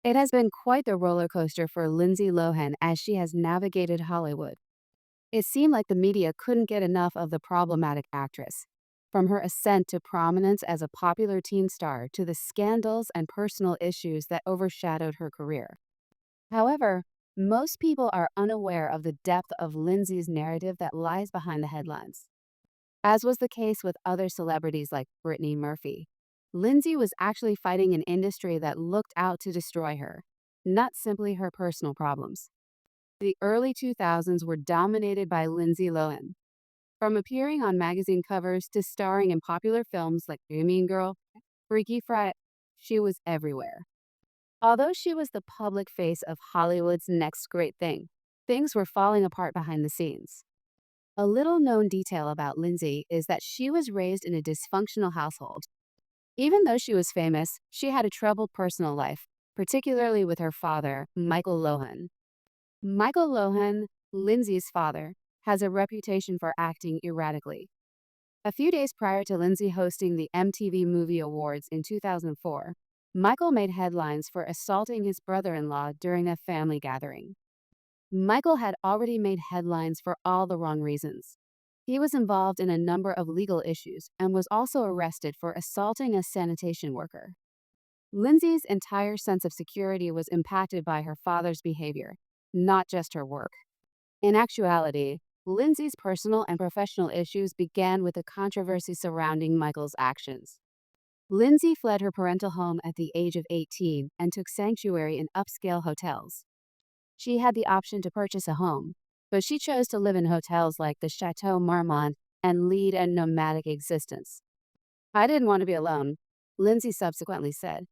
It has been quite the roller coaster for Lindsay Lohan as she has navigated Hollywood. It seemed like the media couldn't get enough of the problematic actress. From her ascent to prominence as a popular teen star to the scandals and personal issues that overshadowed her career. However, most people are unaware of the depth of Lindsay's narrative that lies behind the headlines. As was the case with other celebrities like Brittany Murphy, Lindsay was actually fighting an industry that looked out to destroy her, not simply her personal problems. The early 2000s were dominated by Lindsay Lohan. From appearing on magazine covers to starring in popular films like Mean Girl, Freaky Friday, she was everywhere. Although she was the public face of Hollywood's next great thing, things were falling apart behind the scenes. A little known detail about Lindsay is that she was raised in a dysfunctional household. Even though she was famous, she had a troubled personal life, particularly with her father, Michael Lohan. Michael Lohan, Lindsay's father, has a reputation for acting erratically. A few days prior to Lindsay hosting the MTV Movie Awards in 2004, Michael made headlines for assaulting his brother in law during a family gathering. Michael had already made headlines for all the wrong reasons. He was involved in a number of legal issues and was also arrested for assaulting a sanitation worker. Lindsay's entire sense of security was impacted by her father's behavior, not just her work. In actuality, Lindsay's personal and professional issues began with the controversy surrounding Michael's actions. Lindsay fled her parental home at the age of 18 and took sanctuary in upscale hotels. She had the option to purchase a home, but she chose to live in hotels like the Chateau Marmont and lead a nomadic existence. I didn't want to be alone, Lindsay subsequently said.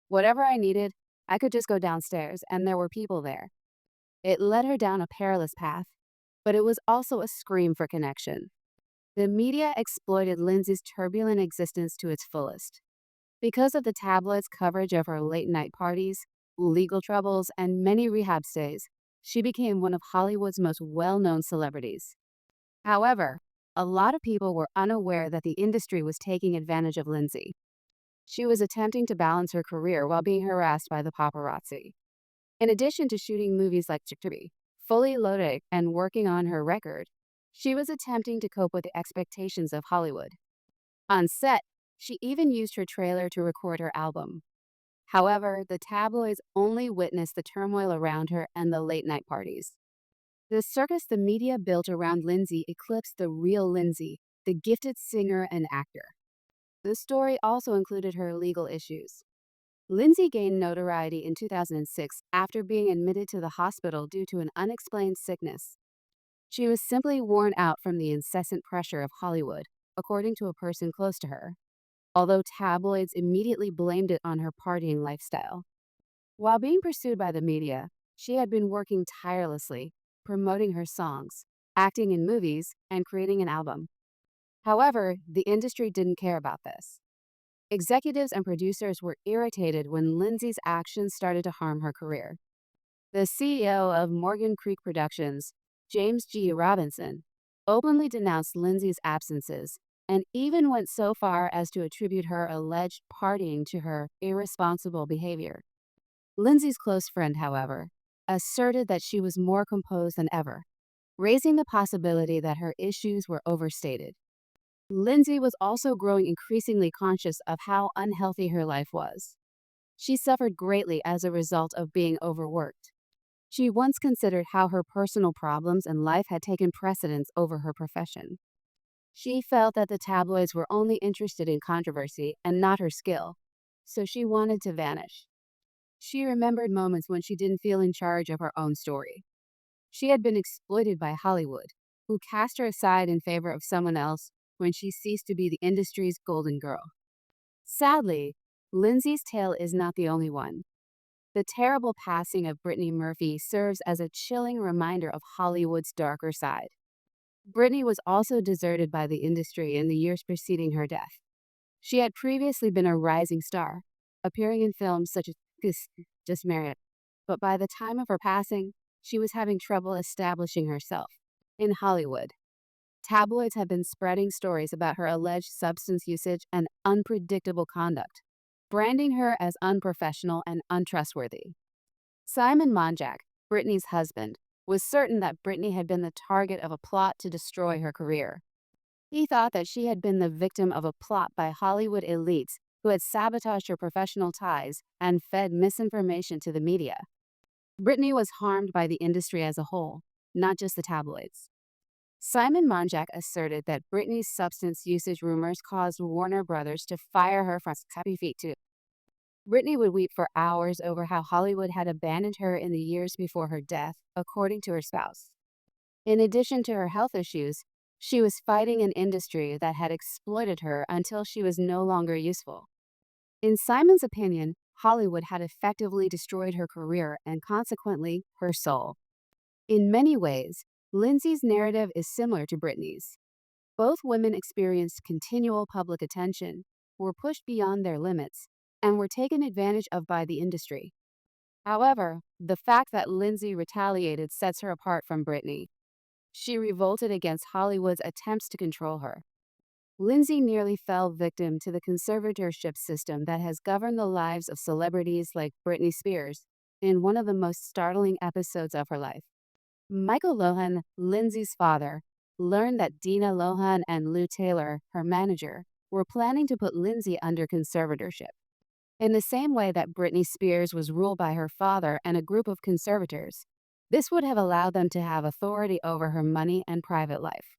Whatever I needed, I could just go downstairs, and there were people there. It led her down a perilous path, but it was also a scream for connection. The media exploited Lindsay's turbulent existence to its fullest. Because of the tabloids' coverage of her late night parties, legal troubles, and many rehab stays, she became one of Hollywood's most well known celebrities. However, a lot of people were unaware that the industry was taking advantage of Lindsay. She was attempting to balance her career while being harassed by the paparazzi. In addition to shooting movies like Chick-fil-A, Fully Loaded, and working on her record, she was attempting to cope with the expectations of Hollywood. On set, she even used her trailer to record her album. However, the tabloids only witnessed the turmoil around her and the late night parties. The circus the media built around Lindsay eclipsed the real Lindsay, the gifted singer and actor. The story also included her legal issues. Lindsay gained notoriety in 2006 after being admitted to the hospital due to an unexplained sickness. She was simply worn out from the incessant pressure of Hollywood, according to a person close to her, although tabloids immediately blamed it on her partying lifestyle. While being pursued by the media, she had been working tirelessly, promoting her songs, acting in movies, and creating an album. However, the industry didn't care about this. Executives and producers were irritated when Lindsay's actions started to harm her career. The CEO of Morgan Creek Productions, James G. Robinson, openly denounced Lindsay's absences and even went so far as to attribute her alleged partying to her irresponsible behavior. Lindsay's close friend, however, asserted that she was more composed than ever, raising the possibility that her issues were overstated. Lindsay was also growing increasingly conscious of how unhealthy her life was. She suffered greatly as a result of being overworked. She once considered how her personal problems in life had taken precedence over her profession. She felt that the tabloids were only interested in controversy and not her skill, so she wanted to vanish. She remembered moments when she didn't feel in charge of her own story. She had been exploited by Hollywood, who cast her aside in favor of someone else when she ceased to be the industry's golden girl. Sadly, Lindsay's tale is not the only one. The terrible passing of Brittany Murphy serves as a chilling reminder of Hollywood's darker side. Brittany was also deserted by the industry in the years preceding her death. She had previously been a rising star, appearing in films such as Just Married, but by the time of her passing, she was having trouble establishing herself in Hollywood. Tabloids have been spreading stories about her alleged substance usage and unpredictable conduct. branding her as unprofessional and untrustworthy. Simon Monjack, Britney's husband, was certain that Britney had been the target of a plot to destroy her career. He thought that she had been the victim of a plot by Hollywood elites who had sabotaged her professional ties and fed misinformation to the media. Britney was harmed by the industry as a whole, not just the tabloids. Simon Monjack asserted that Britney's substance usage rumors caused Warner Brothers to fire her from Happy Feet 2. Britney would weep for hours over how Hollywood had abandoned her in the years before her death, according to her spouse. In addition to her health issues, she was fighting an industry that had exploited her until she was no longer useful. In Simon's opinion, Hollywood had effectively destroyed her career and consequently her soul. In many ways, Lindsay's narrative is similar to Britney's. Both women experienced continual public attention, were pushed beyond their limits, and were taken advantage of by the industry. However, the fact that Lindsay retaliated sets her apart from Britney. She revolted against Hollywood's attempts to control her. Lindsay nearly fell victim to the conservatorship system that has governed the lives of celebrities like Britney Spears in one of the most startling episodes of her life. Michael Lohan, Lindsay's father, learned that Dina Lohan and Lou Taylor, her manager, were planning to put Lindsay under conservatorship. In the same way that Britney Spears was ruled by her father and a group of conservators, this would have allowed them to have authority over her money and private life.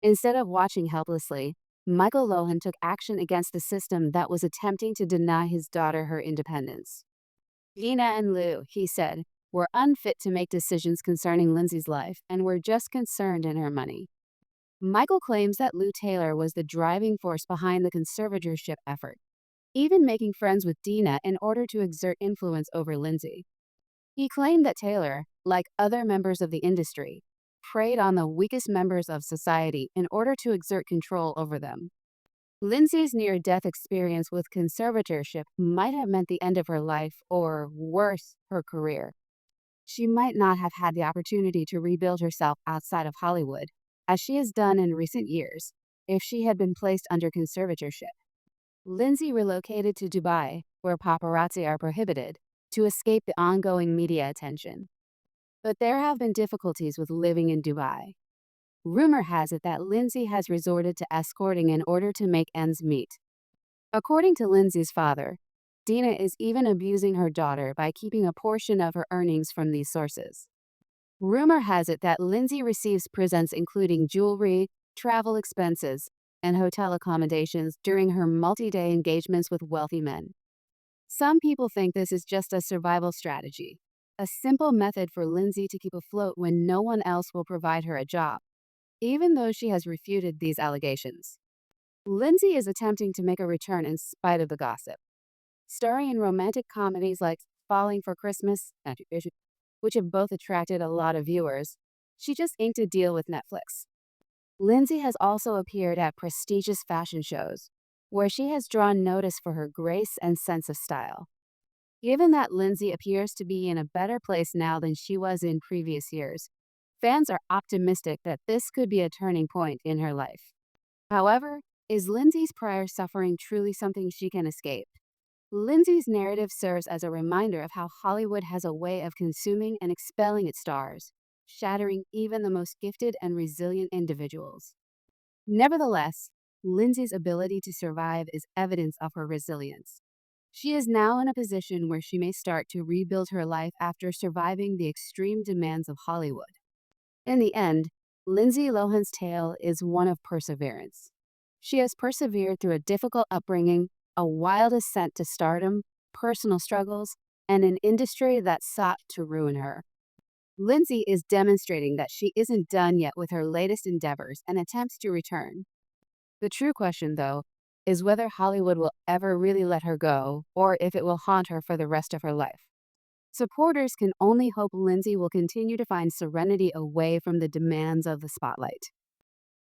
Instead of watching helplessly, Michael Lohan took action against the system that was attempting to deny his daughter her independence. Dina and Lou, he said, were unfit to make decisions concerning Lindsay's life and were just concerned in her money. Michael claims that Lou Taylor was the driving force behind the conservatorship effort, even making friends with Dina in order to exert influence over Lindsay. He claimed that Taylor, like other members of the industry, preyed on the weakest members of society in order to exert control over them. Lindsay's near-death experience with conservatorship might have meant the end of her life or, worse, her career. She might not have had the opportunity to rebuild herself outside of Hollywood, as she has done in recent years, if she had been placed under conservatorship. Lindsay relocated to Dubai, where paparazzi are prohibited, to escape the ongoing media attention. But there have been difficulties with living in Dubai. Rumor has it that Lindsay has resorted to escorting in order to make ends meet. According to Lindsay's father, Dina is even abusing her daughter by keeping a portion of her earnings from these sources. Rumor has it that Lindsay receives presents including jewelry, travel expenses, and hotel accommodations during her multi-day engagements with wealthy men. Some people think this is just a survival strategy, a simple method for Lindsay to keep afloat when no one else will provide her a job, even though she has refuted these allegations. Lindsay is attempting to make a return in spite of the gossip. Starring in romantic comedies like Falling for Christmas, which have both attracted a lot of viewers, she just inked a deal with Netflix. Lindsay has also appeared at prestigious fashion shows, where she has drawn notice for her grace and sense of style. Given that Lindsay appears to be in a better place now than she was in previous years, fans are optimistic that this could be a turning point in her life. However, is Lindsay's prior suffering truly something she can escape? Lindsay's narrative serves as a reminder of how Hollywood has a way of consuming and expelling its stars, shattering even the most gifted and resilient individuals. Nevertheless, Lindsay's ability to survive is evidence of her resilience. She is now in a position where she may start to rebuild her life after surviving the extreme demands of Hollywood. In the end, Lindsay Lohan's tale is one of perseverance. She has persevered through a difficult upbringing, a wild ascent to stardom, personal struggles, and an industry that sought to ruin her. Lindsay is demonstrating that she isn't done yet with her latest endeavors and attempts to return. The true question, though, is whether Hollywood will ever really let her go or if it will haunt her for the rest of her life. Supporters can only hope Lindsay will continue to find serenity away from the demands of the spotlight.